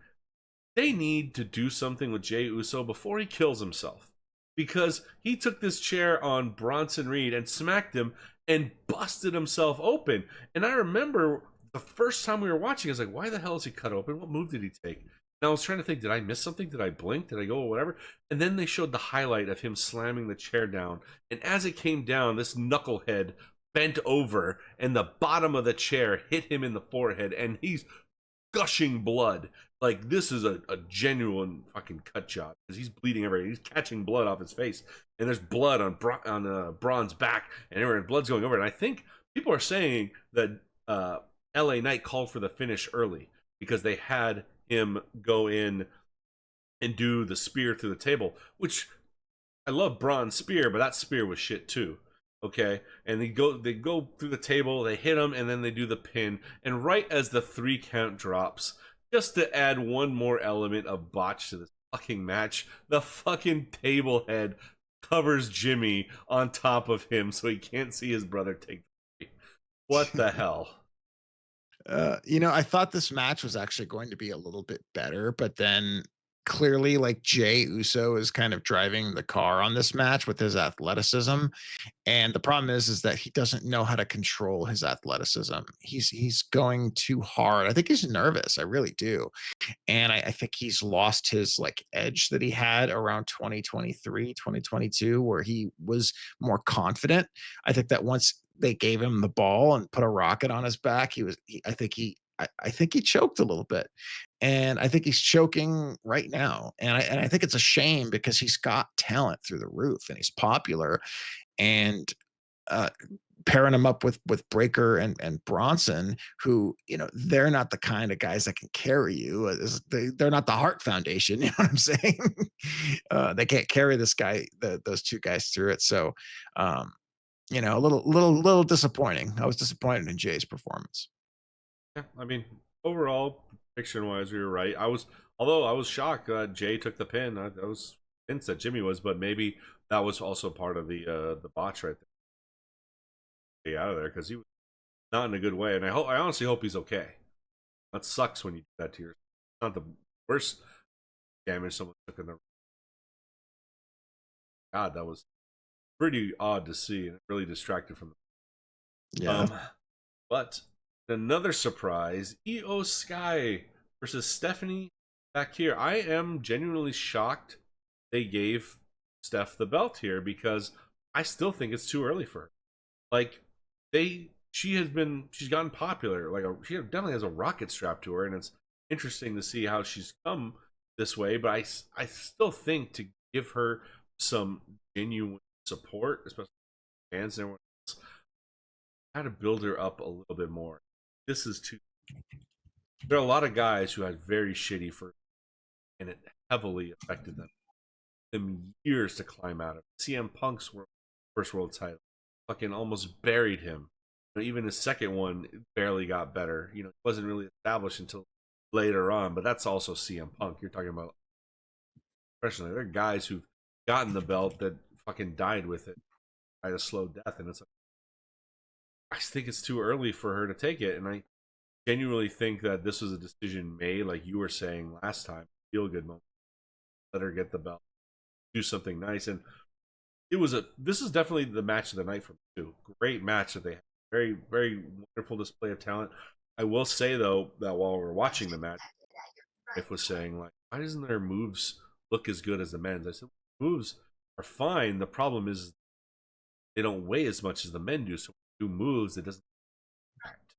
they need to do something with Jey Uso before he kills himself. Because he took this chair on Bronson Reed and smacked him and busted himself open. And I remember the first time we were watching, I was like, why the hell is he cut open? What move did he take? And And I was trying to think, did I miss something? Did I blink? Did I go whatever? And then they showed the highlight of him slamming the chair down. And as it came down, this knucklehead bent over and the bottom of the chair hit him in the forehead, and he's gushing blood. Like, this is a genuine fucking cut job because he's bleeding everywhere. He's catching blood off his face, and there's blood on Braun's back, and everywhere, blood's going over. And I think people are saying that LA Knight called for the finish early because they had him go in and do the spear through the table, which I love Braun's spear, but that spear was shit too. Okay, and they go through the table, they hit him, and then they do the pin. And right as the 3 count drops, just to add one more element of botch to this fucking match, the fucking table head covers Jimmy on top of him so he can't see his brother take the 3. What the hell? I thought this match was actually going to be a little bit better, but then clearly, like, Jey Uso is kind of driving the car on this match with his athleticism. And the problem is that he doesn't know how to control his athleticism. He's going too hard. I think he's nervous. I really do. And I think he's lost his like edge that he had around 2023, 2022, where he was more confident. I think that once they gave him the ball and put a rocket on his back, I think he choked a little bit. And I think he's choking right now. And I think it's a shame because he's got talent through the roof and he's popular. And uh, pairing him up with Breaker and Bronson, who, they're not the kind of guys that can carry you. They're not the Hart Foundation. You know what I'm saying? They can't carry this guy, those 2 guys through it. So, a little disappointing. I was disappointed in Jay's performance. Yeah, I mean, overall, prediction-wise, we were right. Although I was shocked that Jay took the pin. I was convinced that Jimmy was, but maybe that was also part of the botch right there. Get out of there because he was not in a good way, and I honestly hope he's okay. That sucks when you do that to yourself. It's not the worst damage someone took in the. God, that was pretty odd to see, and it really distracted from the. Yeah. But another surprise: Io Sky versus Stephanie back here. I am genuinely shocked they gave Steph the belt here because I still think it's too early for her. Like, she's gotten popular. Like, she definitely has a rocket strapped to her, and it's interesting to see how she's come this way. But I still think to give her some genuine support, especially fans and everyone else, how to build her up a little bit more. This is too. There are a lot of guys who had very shitty first, and it heavily affected them years to climb out of. CM Punk's first world title fucking almost buried him. Even his second one barely got better. It wasn't really established until later on, but that's also CM Punk. You're talking about professionally. There are guys who've gotten the belt that fucking died with it, died a slow death, and it's like, I think it's too early for her to take it, and I genuinely think that this was a decision made, like you were saying last time, feel good moment. Let her get the belt, do something nice, and this is definitely the match of the night for me too. Great match that they had. Very, very wonderful display of talent. I will say though that while we're watching the match, If was saying like, why doesn't their moves look as good as the men's? I said, moves are fine. The problem is they don't weigh as much as the men do. So when you do moves, it doesn't impact.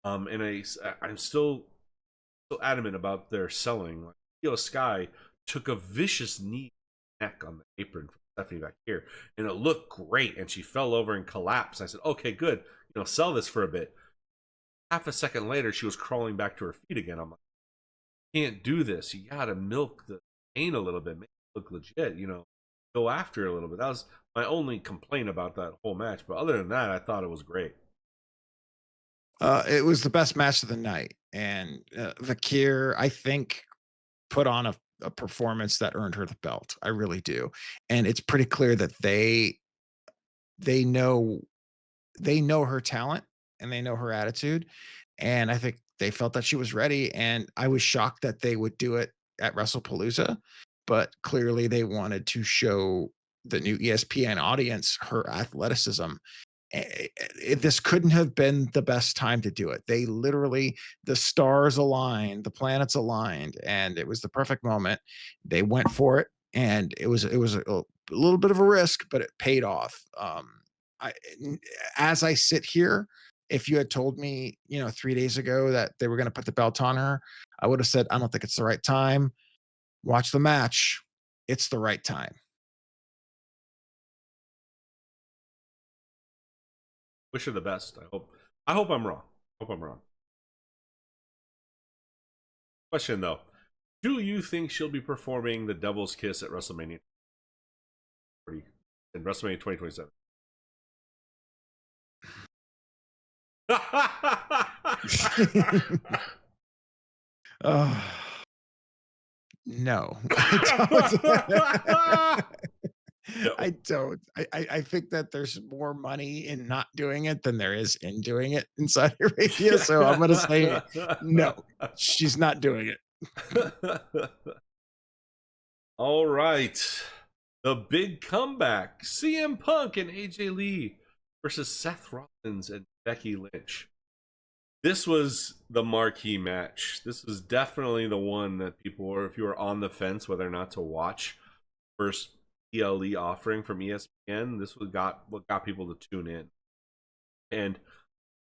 And I'm still adamant about their selling. Like, Io Sky took a vicious knee neck on the apron from Stephanie back here, and it looked great. And she fell over and collapsed. I said, okay, good. Sell this for a bit. Half a second later, she was crawling back to her feet again. I'm like, can't do this. You gotta milk the pain a little bit, make it look legit. Go after it a little bit. That was my only complaint about that whole match. But other than that, I thought it was great. It was the best match of the night, and Vakir, I think, put on a performance that earned her the belt. I really do, and it's pretty clear that they know her talent and they know her attitude, and I think they felt that she was ready. And I was shocked that they would do it at WrestlePalooza, but clearly they wanted to show the new ESPN audience her athleticism. This couldn't have been the best time to do it. They literally, the stars aligned, the planets aligned, and it was the perfect moment. They went for it, and it was a little bit of a risk, but it paid off. I, as I sit here, if you had told me, 3 days ago that they were going to put the belt on her, I would have said, I don't think it's the right time. Watch the match. It's the right time. Wish her the best. I hope I'm wrong. Question though. Do you think she'll be performing the Devil's Kiss at WrestleMania in WrestleMania 2027? Oh, no. I don't. I don't. I think that there's more money in not doing it than there is in doing it in Saudi Arabia. So I'm going to say no, she's not doing it. All right. The big comeback. CM Punk and AJ Lee versus Seth Rollins and Becky Lynch. This was the marquee match. This was definitely the one that people were, if you were on the fence whether or not to watch first PLE offering from ESPN, this was what got people to tune in. And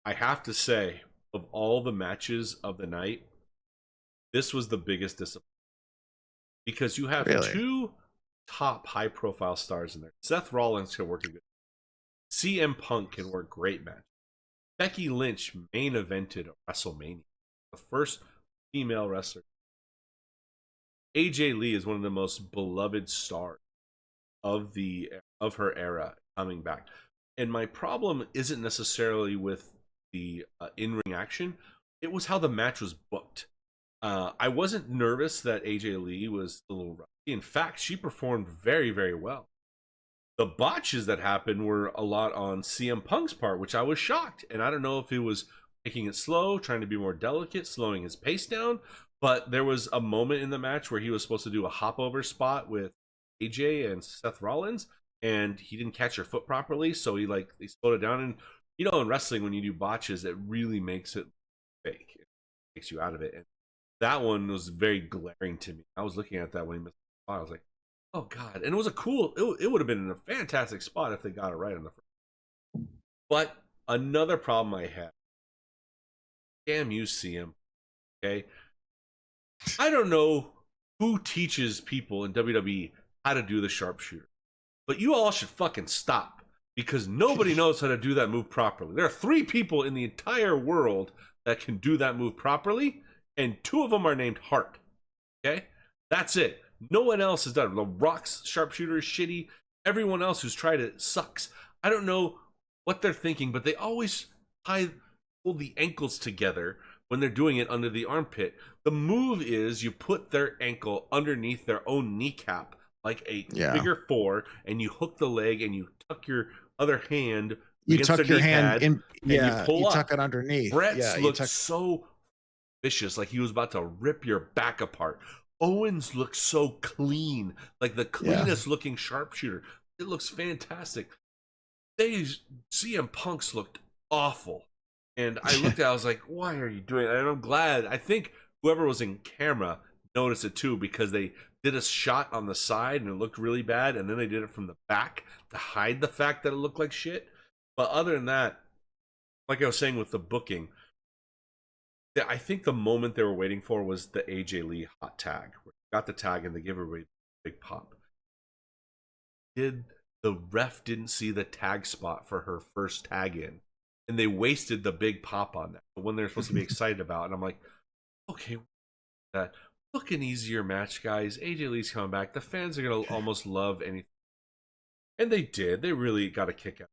I have to say, of all the matches of the night, this was the biggest disappointment. Because you have two top high-profile stars in there. Seth Rollins can work a good. CM Punk can work great match. Becky Lynch main evented WrestleMania, the first female wrestler. AJ Lee is one of the most beloved stars of her era coming back. And my problem isn't necessarily with the in-ring action. It was how the match was booked. I wasn't nervous that AJ Lee was a little rusty. In fact, she performed very, very well. The botches that happened were a lot on CM Punk's part, which I was shocked. And I don't know if he was taking it slow, trying to be more delicate, slowing his pace down. But there was a moment in the match where he was supposed to do a hop-over spot with AJ and Seth Rollins, and he didn't catch her foot properly, so he slowed it down. And in wrestling, when you do botches, it really makes it fake. It takes you out of it. And that one was very glaring to me. I was looking at that when he missed the spot. I was like, oh god. And it was it would have been a fantastic spot if they got it right on the first. But another problem I had, damn you, CM. Okay, I don't know who teaches people in WWE how to do the sharpshooter, but you all should fucking stop, because nobody knows how to do that move properly. There are 3 people in the entire world that can do that move properly, and 2 of them are named Hart. Okay, that's it. No one else has done it. The Rock's sharpshooter is shitty. Everyone else who's tried it sucks. I don't know what they're thinking, but they always hold the ankles together when they're doing it under the armpit. The move is you put their ankle underneath their own kneecap, like a figure 4, and you hook the leg and you tuck your other hand. You tuck your hand in, you pull up. Tuck it underneath. Brett's looked so vicious, like he was about to rip your back apart. Owens looks so clean, like the cleanest looking sharpshooter. It looks fantastic. CM Punk's looked awful. And I looked at it, I was like, why are you doing it? And I'm glad. I think whoever was in camera noticed it too, because they did a shot on the side and it looked really bad, and then they did it from the back to hide the fact that it looked like shit. But other than that, like I was saying with the booking, I think the moment they were waiting for was the AJ Lee hot tag. Where they got the tag and they give away the big pop. The ref didn't see the tag spot for her first tag in, and they wasted the big pop on that, the one they're supposed to be excited about. And I'm like, okay, book an easier match, guys. AJ Lee's coming back. The fans are gonna almost love anything, and they did. They really got a kick out.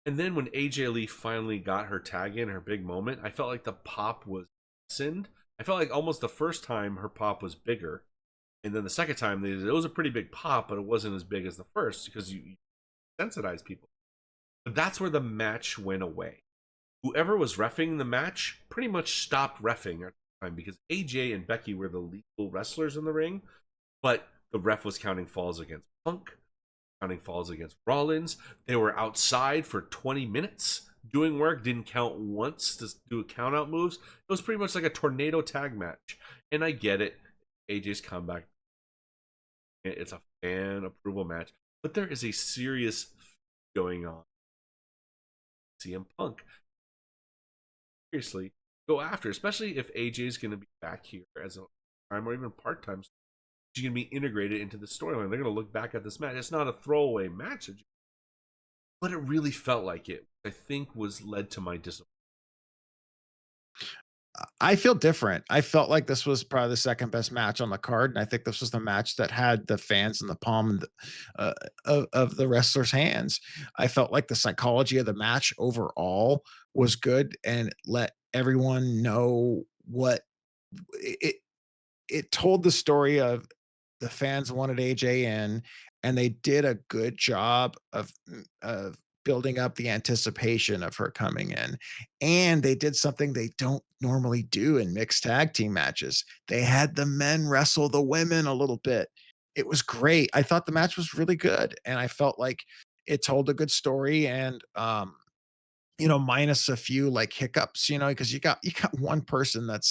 And then when AJ Lee finally got her tag in, her big moment, I felt like the pop was lessened. I felt like almost the first time her pop was bigger. And then the second time, it was a pretty big pop, but it wasn't as big as the first, because you sensitize people. But that's where the match went away. Whoever was reffing the match pretty much stopped reffing at the time, because AJ and Becky were the legal wrestlers in the ring, but the ref was counting falls against Punk. counting falls against Rollins. They were outside for 20 minutes doing work, didn't count once to do count out moves. It was pretty much like a tornado tag match. And I get it. AJ's comeback. It's a fan approval match. But there is a serious going on. CM Punk. Seriously, go after, especially if AJ's going to be back here as a time or even part-time. She's going to be integrated into the storyline. They're going to look back at this match. It's not a throwaway match, but it really felt like it. I think was led to my disappointment. I feel different. I felt like this was probably the second best match on the card, and I think this was the match that had the fans in the palm of the wrestlers' hands. I felt like the psychology of the match overall was good and let everyone know what it. It told the story of the fans wanted AJ in, and they did a good job of building up the anticipation of her coming in. And they did something they don't normally do in mixed tag team matches. They had the men wrestle the women a little bit. It was great. I thought the match was really good, and I felt like it told a good story. And minus a few like hiccups, because you got one person that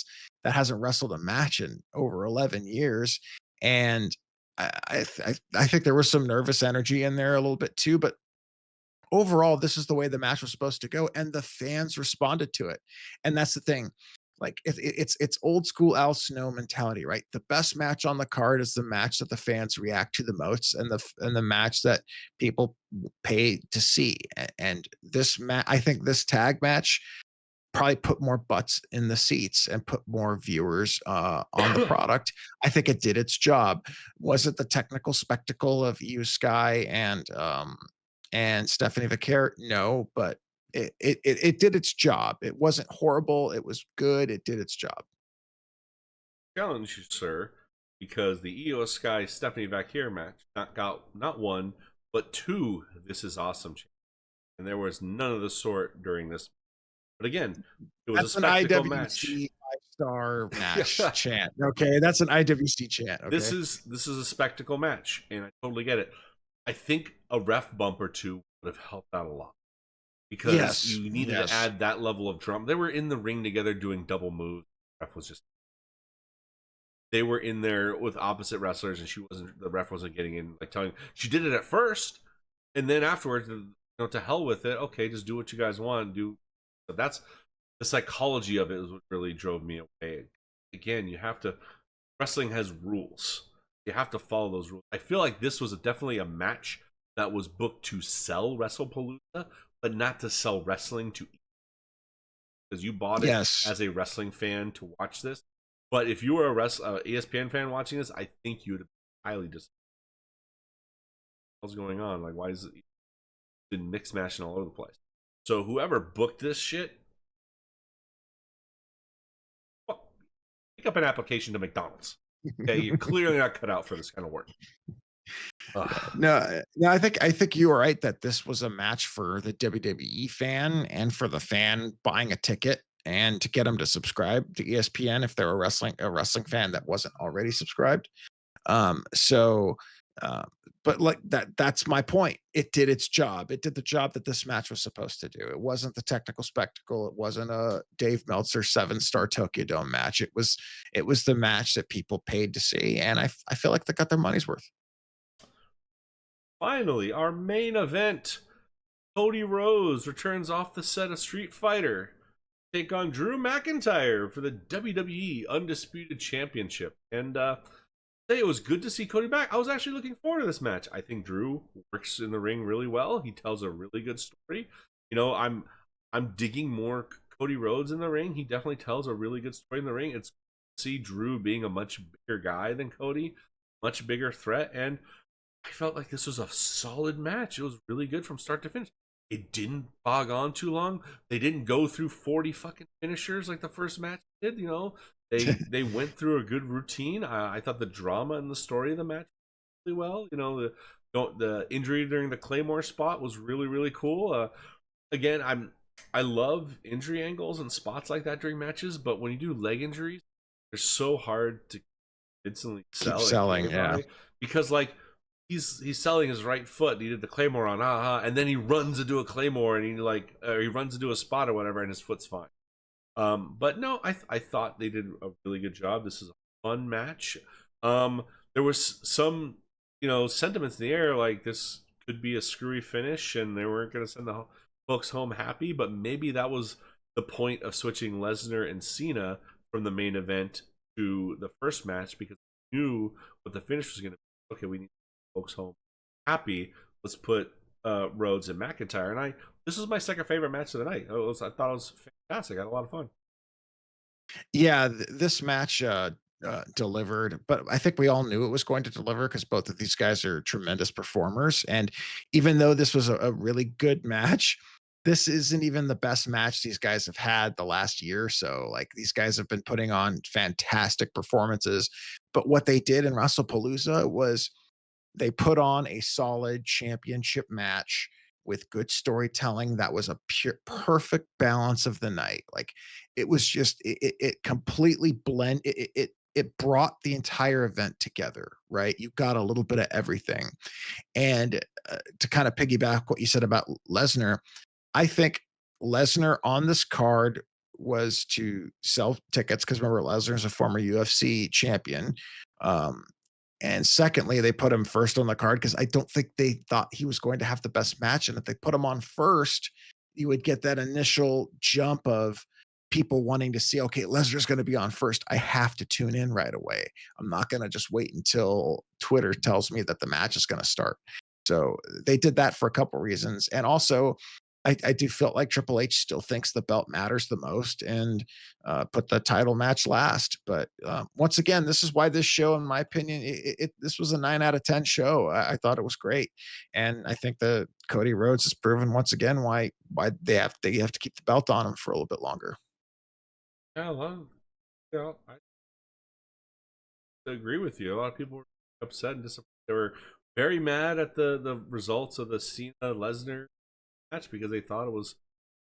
hasn't wrestled a match in over 11 years, and I think there was some nervous energy in there a little bit too, but overall, this is the way the match was supposed to go, and the fans responded to it, and that's the thing. Like it's old school Al Snow mentality, right? The best match on the card is the match that the fans react to the most, and the match that people pay to see. And this match, I think this tag match probably put more butts in the seats and put more viewers on the product. I think it did its job. Was it the technical spectacle of Io Sky and Stephanie Vaquer? No, but it did its job. It wasn't horrible. It was good. It did its job. Challenge you, sir, because the Io Sky Stephanie Vaquer match not one but two This Is Awesome chants, and there was none of the sort during this. But again, it was That's a spectacle an match. IWC 5-star match chant. Okay, that's an IWC chant. Okay? This is a spectacle match, and I totally get it. I think a ref bump or two would have helped out a lot, because you needed to add that level of drama. They were in the ring together doing double moves. The ref was just, they were in there with opposite wrestlers, and the ref wasn't getting in, like telling, she did it at first, and then afterwards, to hell with it. Okay, just do what you guys want. But that's the psychology of it is what really drove me away. Again, wrestling has rules. You have to follow those rules. I feel like this was definitely a match that was booked to sell WrestlePalooza, but not to sell wrestling to eat. Because you bought it as a wrestling fan to watch this. But if you were a ESPN fan watching this, I think you would have been highly disappointed. What's going on? Like, why is it been mix mashing all over the place? So whoever booked this shit, pick up an application to McDonald's. Okay, you're clearly not cut out for this kind of work. No, I think you were right that this was a match for the WWE fan and for the fan buying a ticket and to get them to subscribe to ESPN if they're a wrestling fan that wasn't already subscribed. But like that's my point. It did its job. It did the job that this match was supposed to do. It wasn't the technical spectacle. It wasn't a Dave Meltzer 7-star Tokyo Dome match. It was the match that people paid to see, and I feel like they got their money's worth. Finally, our main event. Cody Rhodes returns off the set of Street Fighter to take on Drew McIntyre for the WWE Undisputed Championship. And it was good to see Cody back. I was actually looking forward to this match. I think Drew works in the ring really well. He tells a really good story. I'm digging more Cody Rhodes in the ring. He definitely tells a really good story in the ring. It's good to see Drew being a much bigger guy than Cody, much bigger threat, and I felt like this was a solid match. It was really good from start to finish. It didn't bog on too long. They didn't go through 40 fucking finishers like the first match did, They went through a good routine. I thought the drama and the story of the match really well. The injury during the Claymore spot was really, really cool. Again, I love injury angles and spots like that during matches, but when you do leg injuries, they're so hard to instantly Keep selling, yeah. Because like he's selling his right foot. And he did the Claymore on, and then he runs into a Claymore, and he runs into a spot or whatever, and his foot's fine. But no, I thought they did a really good job. This is a fun match. There was some sentiments in the air like this could be a screwy finish, and they weren't going to send the folks home happy. But maybe that was the point of switching Lesnar and Cena from the main event to the first match, because they knew what the finish was going to be. Okay, we need folks home happy. Let's put Rhodes and McIntyre. And this was my second favorite match of the night. I thought it was fantastic. I had a lot of fun. Yeah, this match delivered, but I think we all knew it was going to deliver because both of these guys are tremendous performers. And even though this was a really good match, this isn't even the best match these guys have had the last year or so. Like, these guys have been putting on fantastic performances, but what they did in WrestlePalooza was they put on a solid championship match with good storytelling that was a pure perfect balance of the night. Like, it was just it completely it brought the entire event together, right? You got a little bit of everything. And to kind of piggyback what you said about Lesnar, I think Lesnar on this card was to sell tickets because remember Lesnar's a former UFC champion. Um, and secondly, they put him first on the card because I don't think they thought he was going to have the best match. And if they put him on first, you would get that initial jump of people wanting to see, okay, Lesnar's going to be on first. I have to tune in right away. I'm not going to just wait until Twitter tells me that the match is going to start. So they did that for a couple reasons. And also, I do feel like Triple H still thinks the belt matters the most and put the title match last. But once again, this is why this show, in my opinion, this was a 9 out of 10 show. I thought it was great, and I think that Cody Rhodes has proven once again why they have to keep the belt on him for a little bit longer. Yeah, I agree with you. A lot of people were upset and disappointed. They were very mad at the results of the Cena Lesnar match because they thought it was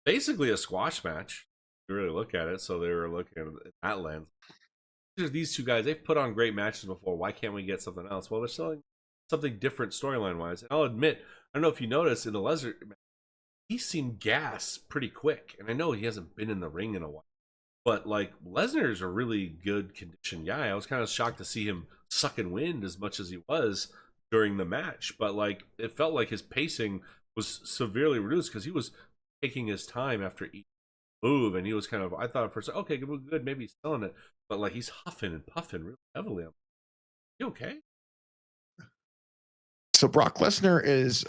basically a squash match. If you really look at it, so they were looking at it that lens. These two guys, they've put on great matches before. Why can't we get something else? Well, they're selling something different storyline wise. And I'll admit, I don't know if you noticed in the Lesnar, he seemed gas pretty quick. And I know he hasn't been in the ring in a while, but like Lesnar's a really good conditioned guy. I was kind of shocked to see him sucking wind as much as he was during the match, but like it felt like his pacing was severely reduced because he was taking his time after each move, and he was kind of, I thought at first, okay, good, maybe he's selling it, but like he's huffing and puffing really heavily. You okay? So Brock Lesnar is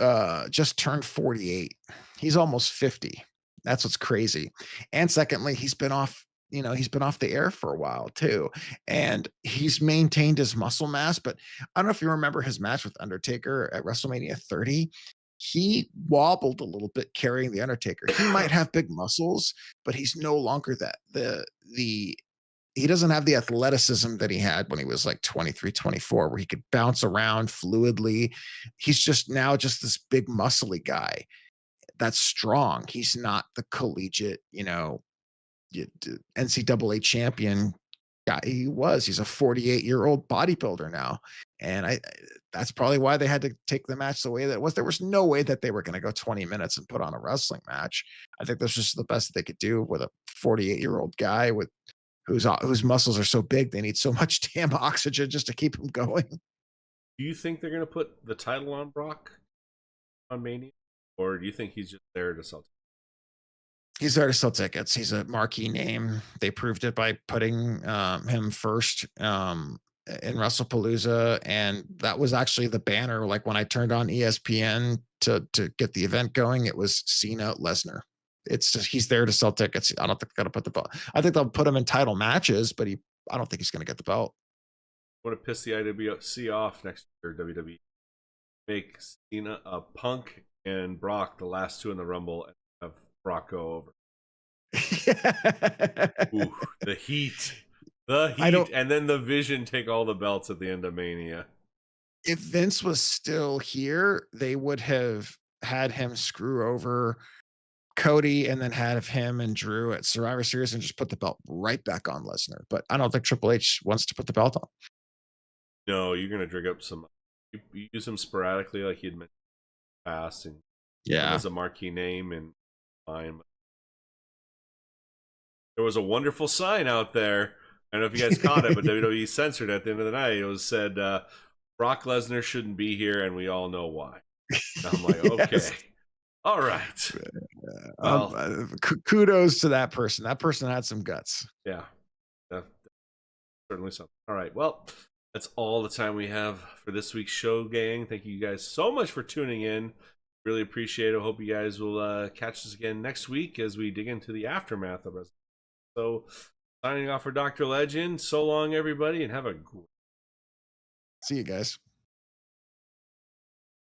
just turned 48. He's almost 50. That's what's crazy. And secondly, he's been off the air for a while too. And he's maintained his muscle mass, but I don't know if you remember his match with Undertaker at WrestleMania 30. He wobbled a little bit carrying the Undertaker. He might have big muscles, but he's no longer that the he doesn't have the athleticism that he had when he was like 23, 24, where he could bounce around fluidly. He's just now just this big muscly guy that's strong. He's not the collegiate, NCAA champion guy he's a 48-year-old bodybuilder now. And that's probably why they had to take the match the way that it was. There was no way that they were going to go 20 minutes and put on a wrestling match. I think that's just the best they could do with a 48-year-old guy with whose muscles are so big they need so much damn oxygen just to keep him going. Do you think they're going to put the title on Brock on Mania, or do you think he's just there to sell? He's there to sell tickets. He's a marquee name. They proved it by putting him first in WrestlePalooza, and that was actually the banner. Like when I turned on ESPN to get the event going, it was Cena Lesnar. It's just he's there to sell tickets. I don't think they're gonna put the belt. I think they'll put him in title matches, but I don't think he's gonna get the belt. I want to piss the IWC off next year, WWE. Make Cena a Punk and Brock the last two in the Rumble, and have Brock go over. Ooh, the heat, and then the Vision take all the belts at the end of Mania. If Vince was still here, they would have had him screw over Cody and then have him and Drew at Survivor Series and just put the belt right back on Lesnar. But I don't think Triple H wants to put the belt on. No, you're gonna drink up some you use him sporadically, like you'd mentioned in the past, and Yeah. as a marquee name, and fine. There was a wonderful sign out there. I don't know if you guys caught it, but WWE censored it at the end of the night. It was said, Brock Lesnar shouldn't be here, and we all know why. And I'm like, okay. Yes. All right. Well, Kudos to that person. That person had some guts. Yeah. Certainly something. All right. Well, that's all the time we have for this week's show, gang. Thank you guys so much for tuning in. Really appreciate it. Hope you guys will catch us again next week as we dig into the aftermath of us. So, signing off for Dr. Legend. So long, everybody, and have a great. See you guys.